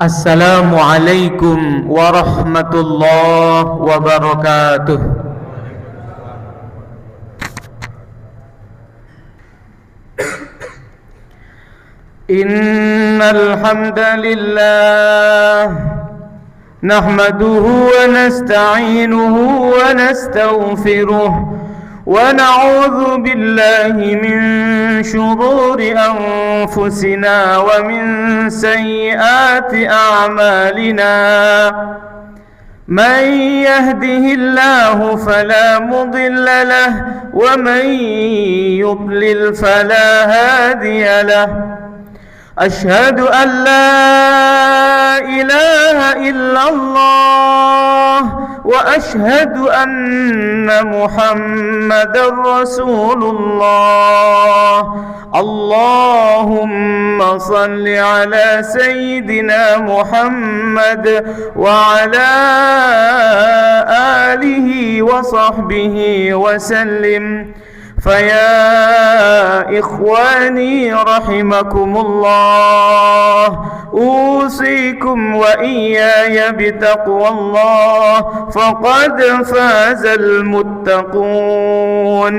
Assalamualaikum warahmatullahi wabarakatuh. Innal hamdalillah nahmaduhu wa nasta'inuhu wa nastaghfiruh ونعوذ بالله من شرور أنفسنا ومن سيئات أعمالنا من يهده الله فلا مضل له ومن يضلل فلا هادي له أشهد أن لا إله إلا الله وأشهد أن محمدا رسول الله اللهم صل على سيدنا محمد وعلى آله وصحبه وسلم فيا إخواني رحمكم الله أوصيكم وإياي بتقوى الله فقد فاز المتقون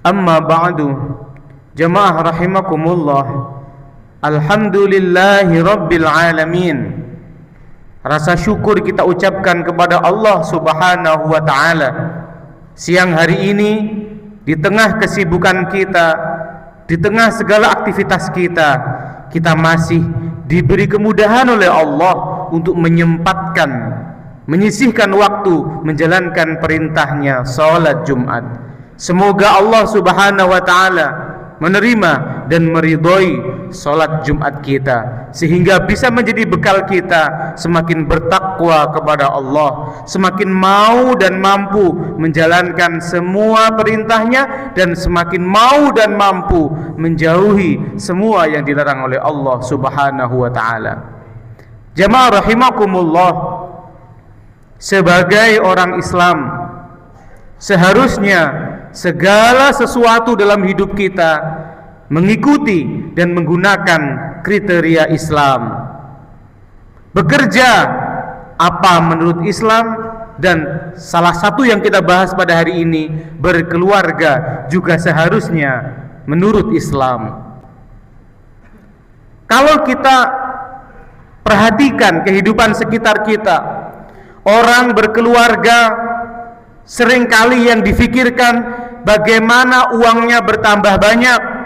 أما بعد جماعة رحمكم الله Alhamdulillahi Rabbil Alamin. Rasa syukur kita ucapkan kepada Allah Subhanahu wa Ta'ala. Siang hari ini, di tengah kesibukan kita, di tengah segala aktivitas kita, kita masih diberi kemudahan oleh Allah untuk menyisihkan waktu menjalankan perintahnya salat Jumat. Semoga Allah Subhanahu wa Ta'ala menerima dan meridhoi salat Jumat kita, sehingga bisa menjadi bekal kita semakin bertakwa kepada Allah, semakin mau dan mampu menjalankan semua perintahnya, dan semakin mau dan mampu menjauhi semua yang dilarang oleh Allah Subhanahu wa Ta'ala. Jamaah rahimakumullah, sebagai orang Islam seharusnya segala sesuatu dalam hidup kita mengikuti dan menggunakan kriteria Islam. Bekerja apa menurut Islam, dan salah satu yang kita bahas pada hari ini, berkeluarga juga seharusnya menurut Islam. Kalau kita perhatikan kehidupan sekitar kita, orang berkeluarga seringkali yang difikirkan bagaimana uangnya bertambah banyak.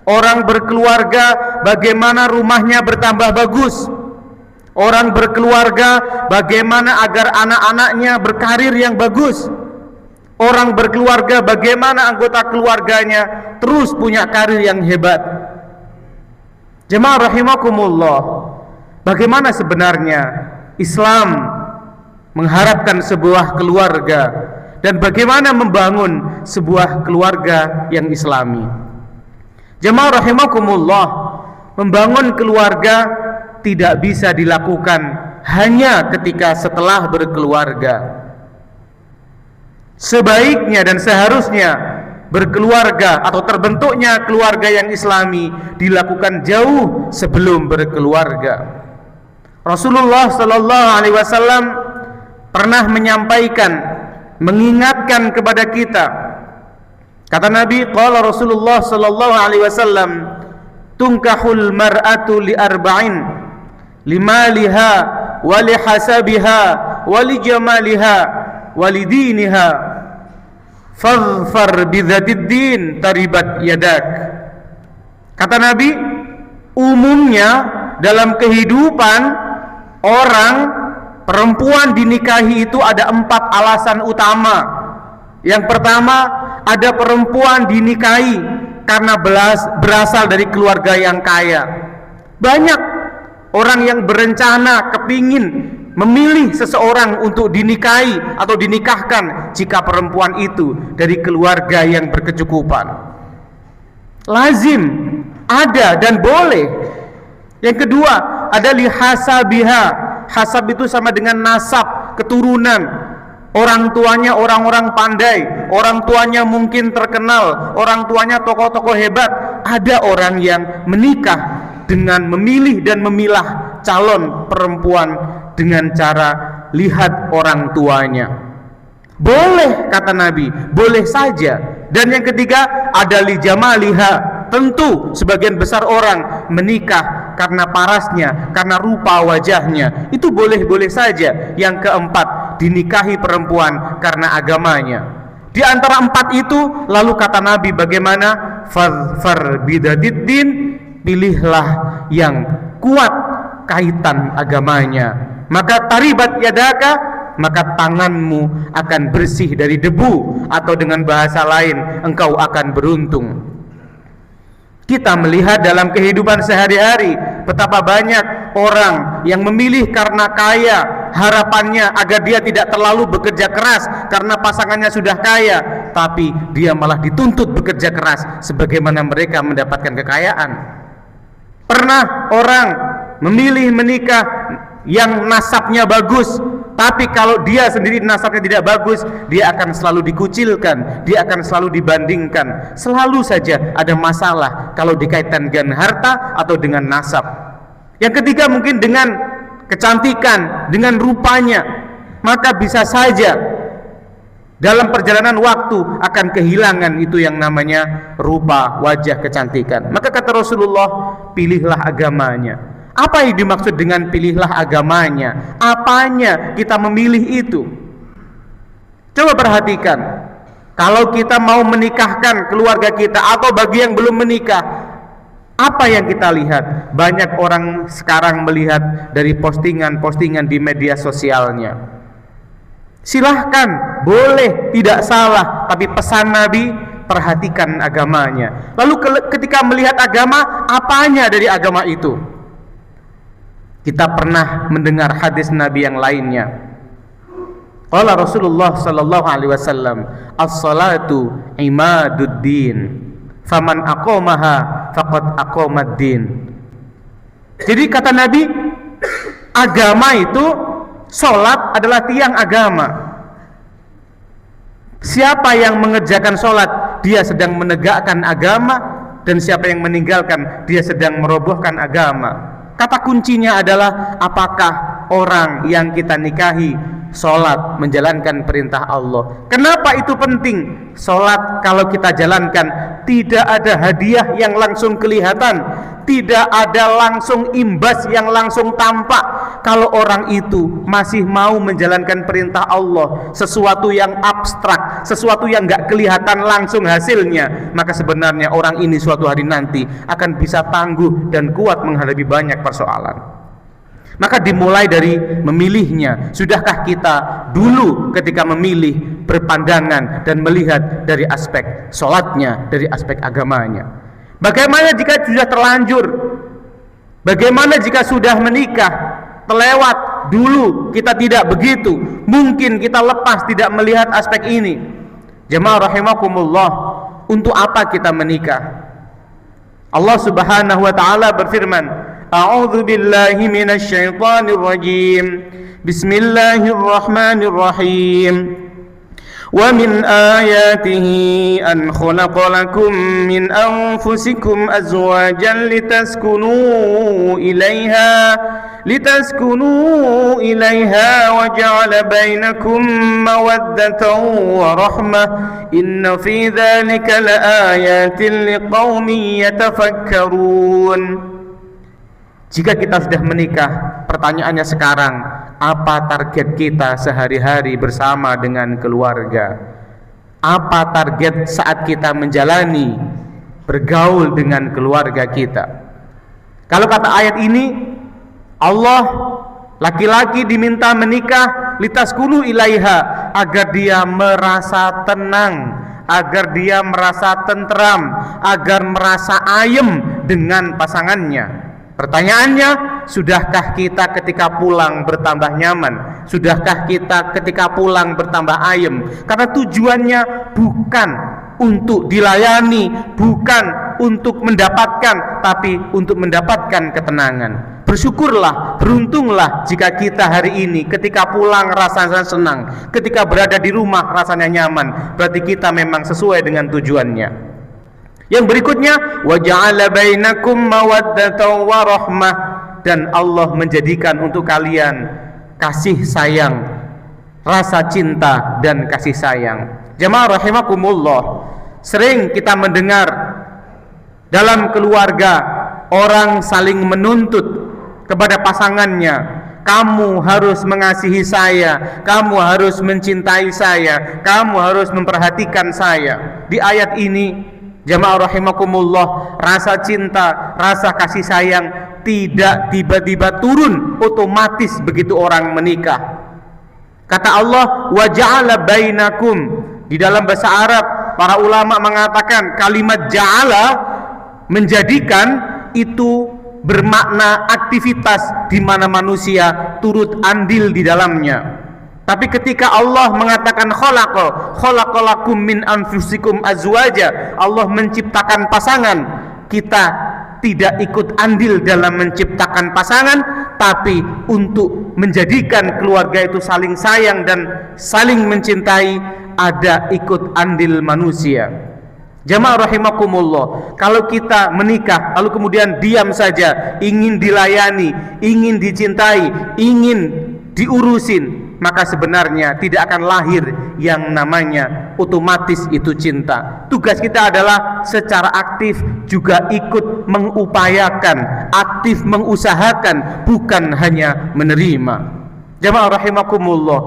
Orang berkeluarga bagaimana rumahnya bertambah bagus. Orang berkeluarga bagaimana agar anak-anaknya berkarir yang bagus. Orang berkeluarga bagaimana anggota keluarganya terus punya karir yang hebat. Jemaah rahimakumullah, bagaimana sebenarnya Islam mengharapkan sebuah keluarga, dan bagaimana membangun sebuah keluarga yang islami? Jemaah rahimakumullah, membangun keluarga tidak bisa dilakukan hanya ketika setelah berkeluarga. Sebaiknya dan seharusnya berkeluarga atau terbentuknya keluarga yang islami dilakukan jauh sebelum berkeluarga. Rasulullah sallallahu alaihi wasallam pernah menyampaikan, mengingatkan kepada kita. Kata Nabi, qala Rasulullah sallallahu alaihi wasallam, tunkahul mar'atu li arba'in, limaliha wa li hasabiha wa li jamaliha wa li diniha fadhfar bidzatid din taribat yadak. Kata Nabi, umumnya dalam kehidupan orang, perempuan dinikahi itu ada 4 alasan utama. Yang pertama, ada perempuan dinikahi karena berasal dari keluarga yang kaya. Banyak orang yang berencana kepingin memilih seseorang untuk dinikahi atau dinikahkan jika perempuan itu dari keluarga yang berkecukupan. Lazim, ada dan boleh. Yang kedua, ada lihasabiha. Hasab itu sama dengan nasab, keturunan. Orang tuanya orang-orang pandai, orang tuanya mungkin terkenal, orang tuanya tokoh-tokoh hebat. Ada orang yang menikah dengan memilih dan memilah calon perempuan dengan cara lihat orang tuanya. Boleh, kata Nabi, boleh saja. Dan yang ketiga, ada li jamaliha. Tentu sebagian besar orang menikah karena parasnya, karena rupa wajahnya. Itu boleh-boleh saja. Yang keempat, dinikahi perempuan karena agamanya. Di antara empat itu, lalu kata Nabi bagaimana? Fadfar bidadiddin, pilihlah yang kuat kaitan agamanya. Maka taribat yadaka, maka tanganmu akan bersih dari debu, atau dengan bahasa lain, engkau akan beruntung. Kita melihat dalam kehidupan sehari-hari betapa banyak orang yang memilih karena kaya, harapannya agar dia tidak terlalu bekerja keras karena pasangannya sudah kaya, tapi dia malah dituntut bekerja keras sebagaimana mereka mendapatkan kekayaan. Pernah orang memilih menikah yang nasabnya bagus, tapi kalau dia sendiri nasabnya tidak bagus, dia akan selalu dikucilkan, dia akan selalu dibandingkan. Selalu saja ada masalah kalau dikaitkan dengan harta atau dengan nasab. Yang ketiga mungkin dengan kecantikan, dengan rupanya. Maka bisa saja dalam perjalanan waktu akan kehilangan itu yang namanya rupa, wajah, kecantikan. Maka kata Rasulullah, pilihlah agamanya. Apa yang dimaksud dengan pilihlah agamanya? Apanya kita memilih itu? Coba perhatikan. Kalau kita mau menikahkan keluarga kita, atau bagi yang belum menikah, apa yang kita lihat? Banyak orang sekarang melihat dari postingan-postingan di media sosialnya. Silahkan, boleh, tidak salah. Tapi pesan Nabi, perhatikan agamanya. Lalu ketika melihat agama, apanya dari agama itu? Kita pernah mendengar hadis Nabi yang lainnya. Qala Rasulullah sallallahu alaihi wasallam, as-salatu imaduddin, faman aqamaha faqad aqamad-din. Jadi kata Nabi, agama itu, salat adalah tiang agama. Siapa yang mengerjakan salat, dia sedang menegakkan agama, dan siapa yang meninggalkan, dia sedang merobohkan agama. Kata kuncinya adalah apakah orang yang kita nikahi sholat, menjalankan perintah Allah. Kenapa itu penting? Sholat kalau kita jalankan, tidak ada hadiah yang langsung kelihatan, tidak ada langsung imbas yang langsung tampak. Kalau orang itu masih mau menjalankan perintah Allah, sesuatu yang abstrak, sesuatu yang gak kelihatan langsung hasilnya, maka sebenarnya orang ini suatu hari nanti akan bisa tangguh dan kuat menghadapi banyak persoalan. Maka dimulai dari memilihnya. Sudahkah kita dulu ketika memilih berpandangan dan melihat dari aspek sholatnya, dari aspek agamanya? Bagaimana jika sudah terlanjur? Bagaimana jika sudah menikah, terlewat dulu kita tidak begitu? Mungkin kita lepas tidak melihat aspek ini. Jemaah rahimakumullah, untuk apa kita menikah? Allah Subhanahu wa taala berfirman, A'udzu billahi minasy syaithanir rajim. Bismillahirrahmanirrahim. Wa min ayatihi an khalaqa lakum min anfusikum azwajan litaskunu ilaiha wa ja'ala bainakum mawaddatan wa rahmah. Inna fi dzalika laayatin liqaumin yatafakkarun. Jika kita sudah menikah, pertanyaannya sekarang, apa target kita sehari-hari bersama dengan keluarga? Apa target saat kita menjalani bergaul dengan keluarga kita? Kalau kata ayat ini, Allah, laki-laki diminta menikah litaskunu ilaiha, agar dia merasa tenang, agar dia merasa tentram, agar merasa ayem dengan pasangannya. Pertanyaannya, sudahkah kita ketika pulang bertambah nyaman? Sudahkah kita ketika pulang bertambah ayem? Karena tujuannya bukan untuk dilayani, bukan untuk mendapatkan, tapi untuk mendapatkan ketenangan. Bersyukurlah, beruntunglah jika kita hari ini ketika pulang rasanya senang, ketika berada di rumah rasanya nyaman. Berarti kita memang sesuai dengan tujuannya. Yang berikutnya, wa ja'ala bainakum mawaddatan wa rahmah, dan Allah menjadikan untuk kalian kasih sayang, rasa cinta dan kasih sayang. Jemaah rahimakumullah, sering kita mendengar dalam keluarga orang saling menuntut kepada pasangannya, kamu harus mengasihi saya, kamu harus mencintai saya, kamu harus memperhatikan saya. Di ayat ini, jemaah rahimakumullah, rasa cinta, rasa kasih sayang tidak tiba-tiba turun otomatis begitu orang menikah. Kata Allah, wa ja'ala bainakum. Di dalam bahasa Arab, para ulama mengatakan kalimat ja'ala menjadikan itu bermakna aktivitas di mana manusia turut andil di dalamnya. Tapi ketika Allah mengatakan khalaqalakum min anfusikum azwaja, Allah menciptakan pasangan, kita tidak ikut andil dalam menciptakan pasangan, tapi untuk menjadikan keluarga itu saling sayang dan saling mencintai, ada ikut andil manusia. Jamaah rahimakumullah, kalau kita menikah lalu kemudian diam saja, ingin dilayani, ingin dicintai, ingin diurusin, maka sebenarnya tidak akan lahir yang namanya otomatis itu cinta. Tugas kita adalah secara aktif juga ikut mengupayakan, aktif mengusahakan, bukan hanya menerima. Jamaah rahimakumullah,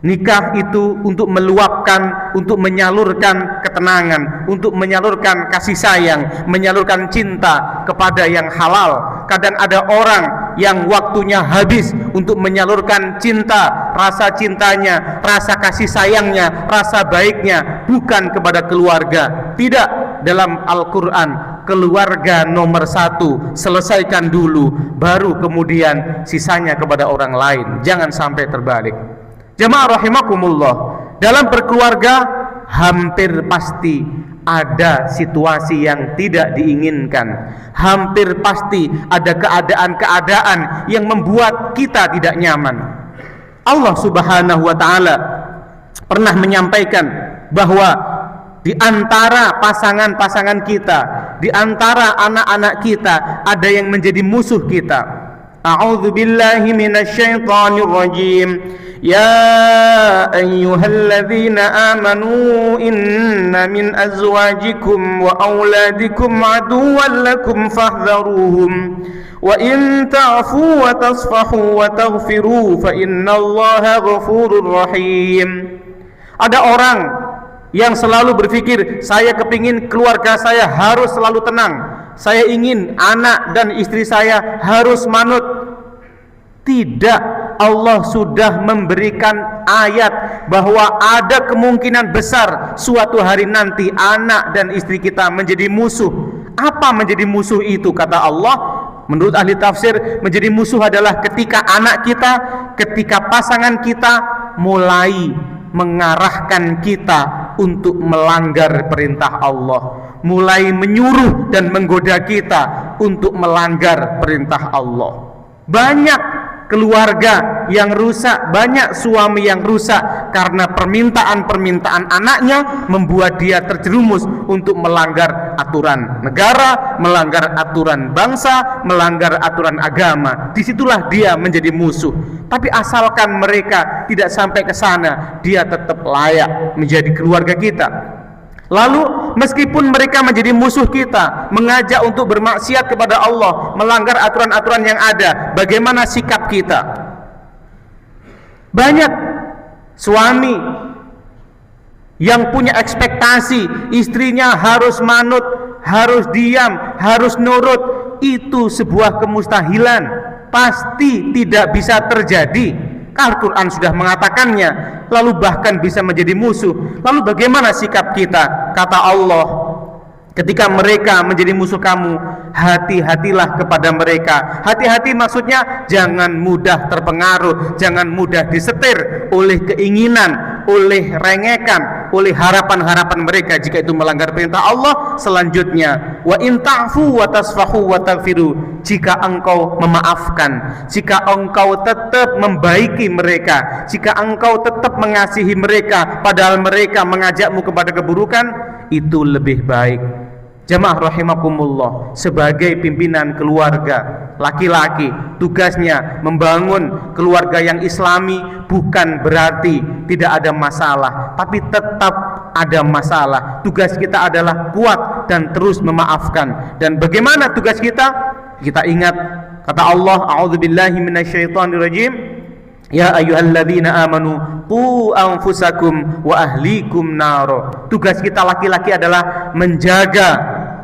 nikah itu untuk meluapkan, untuk menyalurkan ketenangan, untuk menyalurkan kasih sayang, menyalurkan cinta kepada yang halal. Kadang ada orang yang waktunya habis untuk menyalurkan cinta, rasa cintanya, rasa kasih sayangnya, rasa baiknya bukan kepada keluarga. Tidak, dalam Al-Quran keluarga nomor satu, selesaikan dulu, baru kemudian sisanya kepada orang lain. Jangan sampai terbalik. Jemaah rahimakumullah, dalam berkeluarga hampir pasti ada situasi yang tidak diinginkan. Hampir pasti ada keadaan-keadaan yang membuat kita tidak nyaman. Allah Subhanahu wa taala pernah menyampaikan bahwa di antara pasangan-pasangan kita, di antara anak-anak kita, ada yang menjadi musuh kita. A'udzu billahi minasyaitonir rajim. Ya ayyuhalladzina amanu inna min azwajikum wa auladikum aduwwan lakum fahdharuhum wa in ta'fu wa tasfahu wa taghfiru fa innallaha ghafurur rahim. Ada orang yang selalu berpikir, saya kepingin keluarga saya harus selalu tenang, saya ingin anak dan istri saya harus manut. Tidak, Allah sudah memberikan ayat bahwa ada kemungkinan besar suatu hari nanti anak dan istri kita menjadi musuh. Apa menjadi musuh itu? Kata Allah, menurut ahli tafsir, menjadi musuh adalah ketika anak kita, ketika pasangan kita mulai mengarahkan kita untuk melanggar perintah Allah, mulai menyuruh dan menggoda kita untuk melanggar perintah Allah. Banyak keluarga yang rusak, banyak suami yang rusak karena permintaan-permintaan anaknya membuat dia terjerumus untuk melanggar aturan negara, melanggar aturan bangsa, melanggar aturan agama. Disitulah dia menjadi musuh. Tapi asalkan mereka tidak sampai ke sana, dia tetap layak menjadi keluarga kita. Lalu meskipun mereka menjadi musuh kita, mengajak untuk bermaksiat kepada Allah, melanggar aturan-aturan yang ada, bagaimana sikap kita? Banyak suami yang punya ekspektasi istrinya harus manut, harus diam, harus nurut. Itu sebuah kemustahilan, pasti tidak bisa terjadi. Al-Quran sudah mengatakannya, lalu bahkan bisa menjadi musuh. Lalu bagaimana sikap kita? Kata Allah, ketika mereka menjadi musuh kamu, hati-hatilah kepada mereka. Hati-hati maksudnya jangan mudah terpengaruh, jangan mudah disetir oleh keinginan, oleh rengekan, oleh harapan-harapan mereka jika itu melanggar perintah Allah. Selanjutnya, wa in ta'fu wa tasfahu wa taghfiru, jika engkau memaafkan, jika engkau tetap membaiki mereka, jika engkau tetap mengasihi mereka padahal mereka mengajakmu kepada keburukan, itu lebih baik. Jamaah rahimakumullah, sebagai pimpinan keluarga laki-laki, tugasnya membangun keluarga yang islami. Bukan berarti tidak ada masalah, tapi tetap ada masalah. Tugas kita adalah kuat dan terus memaafkan. Dan bagaimana tugas kita? Kita ingat kata Allah, a'udzubillahi minasyaitonirrajim, ya ayyuhalladzina amanu qu anfusakum wa ahlikum naro. Tugas kita laki-laki adalah menjaga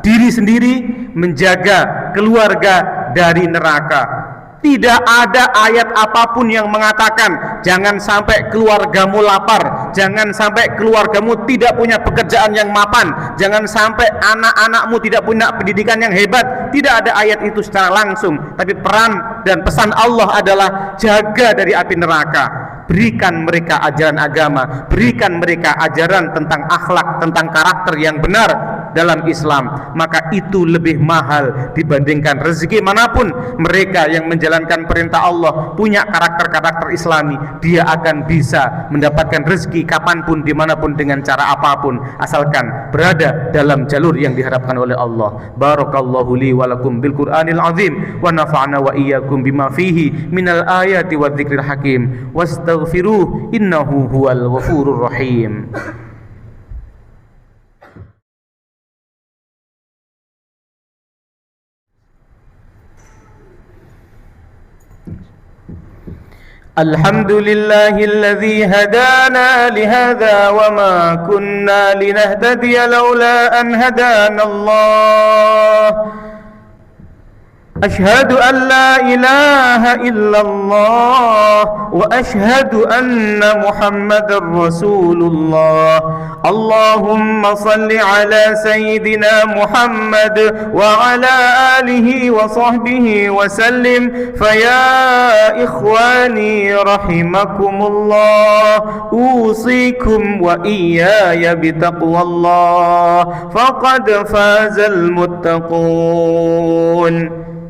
diri sendiri, menjaga keluarga dari neraka. Tidak ada ayat apapun yang mengatakan jangan sampai keluargamu lapar, jangan sampai keluargamu tidak punya pekerjaan yang mapan, jangan sampai anak-anakmu tidak punya pendidikan yang hebat. Tidak ada ayat itu secara langsung, tapi peran dan pesan Allah adalah jaga dari api neraka. Berikan mereka ajaran agama, berikan mereka ajaran tentang akhlak, tentang karakter yang benar dalam Islam. Maka itu lebih mahal dibandingkan rezeki manapun. Mereka yang menjalankan perintah Allah, punya karakter-karakter Islami, dia akan bisa mendapatkan rezeki kapanpun, dimanapun, dengan cara apapun, asalkan berada dalam jalur yang diharapkan oleh Allah. Barakallahu li wa lakum bil Qur'anil azim, wa nafa'na wa iyyakum bima fihi minal ayati wa dzikril hakim. Wastaghfiruh innahu huwal ghafurur rahim. Alhamdulillahilladzi hadana lihadza wa ma kunna linahtadiya laula an hadana Allah. Ashhadu an la ilaha illallah wa ashhadu anna Muhammadar Rasulullah. Allahumma salli ala sayyidina Muhammad wa ala alihi wa sahbihi wa sallim. Faya ikhwani rahimakumullah, usikum wa iyaya bitaqwallah, faqad fazal muttaqun.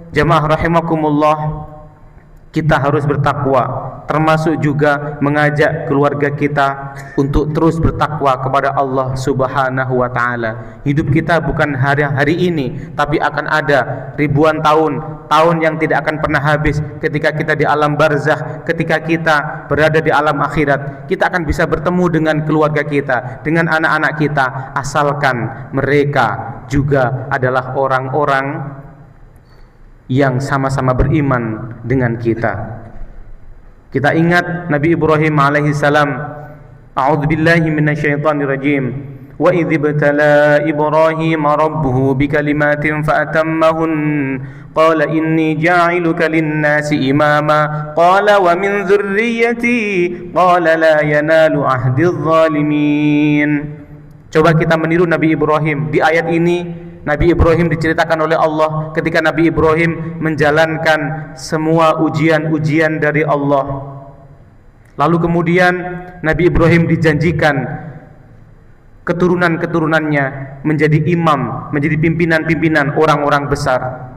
Jamaah rahimakumullah, kita harus bertakwa, termasuk juga mengajak keluarga kita untuk terus bertakwa kepada Allah Subhanahu wa taala. Hidup kita bukan hari ini, tapi akan ada ribuan tahun yang tidak akan pernah habis. Ketika kita di alam barzakh, ketika kita berada di alam akhirat, kita akan bisa bertemu dengan keluarga kita, dengan anak-anak kita, asalkan mereka juga adalah orang-orang yang sama-sama beriman dengan kita. Kita ingat Nabi Ibrahim alaihi salam. A'udzubillahi minasyaitonirrajim. Wa idz ibtala Ibrahim rabbuhu bikalimatin fa'atammahun qala inni ja'iluka lin-nasi imama qala wa min dzurriyyati qala la yanalu ahdiz zalimin. Coba kita meniru Nabi Ibrahim. Di ayat ini Nabi Ibrahim diceritakan oleh Allah ketika Nabi Ibrahim menjalankan semua ujian-ujian dari Allah. Lalu kemudian Nabi Ibrahim dijanjikan keturunan-keturunannya menjadi imam, menjadi pimpinan-pimpinan orang-orang besar.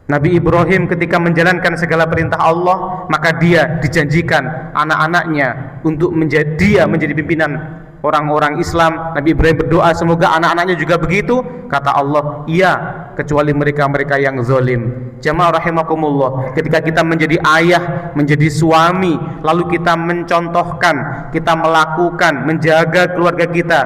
Nabi Ibrahim ketika menjalankan segala perintah Allah, maka dia dijanjikan anak-anaknya untuk menjadi pimpinan orang-orang Islam. Nabi Ibrahim berdoa semoga anak-anaknya juga begitu. Kata Allah, iya, kecuali mereka-mereka yang zalim. Jamaah rahimakumullah, ketika kita menjadi ayah, menjadi suami, lalu kita mencontohkan, kita melakukan, menjaga keluarga kita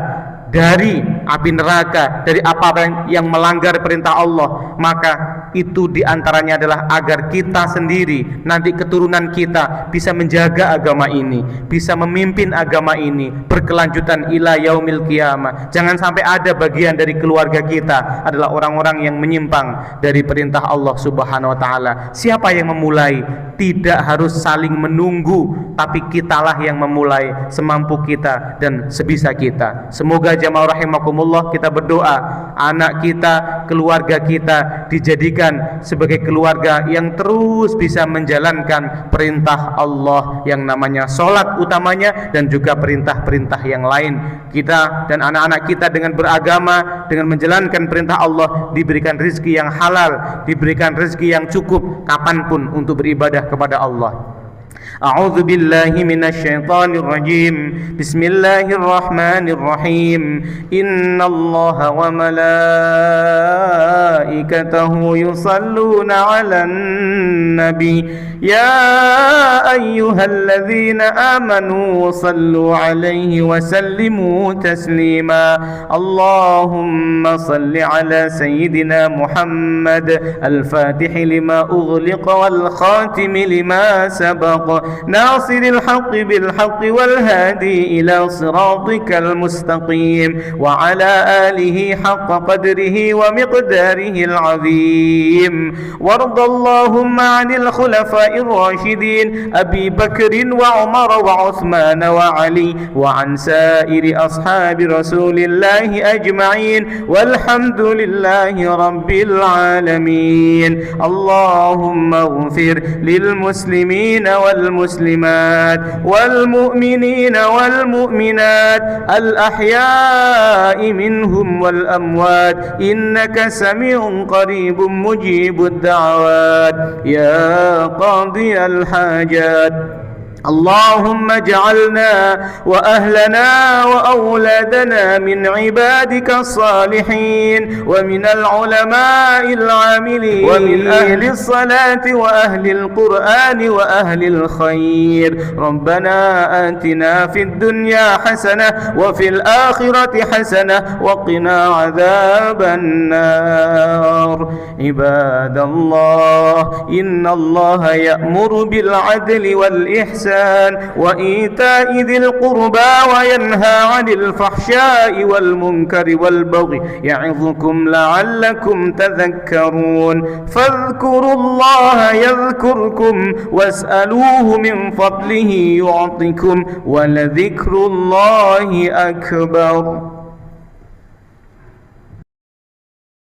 dari api neraka, dari apa yang melanggar perintah Allah, maka itu diantaranya adalah agar kita sendiri, nanti keturunan kita bisa menjaga agama ini, bisa memimpin agama ini berkelanjutan ila yaumil qiyamah. Jangan sampai ada bagian dari keluarga kita adalah orang-orang yang menyimpang dari perintah Allah Subhanahu wa taala. Siapa yang memulai? Tidak harus saling menunggu, tapi kitalah yang memulai semampu kita dan sebisa kita. Semoga jamaah rahimakumullah, kita berdoa anak kita, keluarga kita dijadikan sebagai keluarga yang terus bisa menjalankan perintah Allah yang namanya sholat utamanya, dan juga perintah-perintah yang lain. Kita dan anak-anak kita dengan beragama, dengan menjalankan perintah Allah, diberikan rezeki yang halal, diberikan rezeki yang cukup kapanpun untuk beribadah kepada Allah. أعوذ بالله من الشيطان الرجيم بسم الله الرحمن الرحيم إن الله وملائكته يصلون على النبي يا أيها الذين آمنوا صلوا عليه وسلموا تسليما اللهم صل على سيدنا محمد الفاتح لما أغلق والخاتم لما سبق ناصر الحق بالحق والهادي إلى صراطك المستقيم وعلى آله حق قدره ومقداره العظيم وارض اللهم عن الخلفاء الراشدين أبي بكر وعمر وعثمان وعلي وعن سائر أصحاب رسول الله أجمعين والحمد لله رب العالمين اللهم اغفر للمسلمين والمسلمات والمؤمنين والمؤمنات الأحياء منهم والأموات إنك سميع قريب مجيب الدعوات يا قاضي الحاجات اللهم اجعلنا وأهلنا وأولادنا من عبادك الصالحين ومن العلماء العاملين ومن أهل الصلاة وأهل القرآن وأهل الخير ربنا آتنا في الدنيا حسنة وفي الآخرة حسنة وقنا عذاب النار عباد الله إن الله يأمر بالعدل والإحسان وإيتاء ذي القربى وينهى عن الفحشاء والمنكر والبغي يعظكم لعلكم تذكرون فاذكروا الله يذكركم واسألوه من فضله يعطكم ولذكر الله أكبر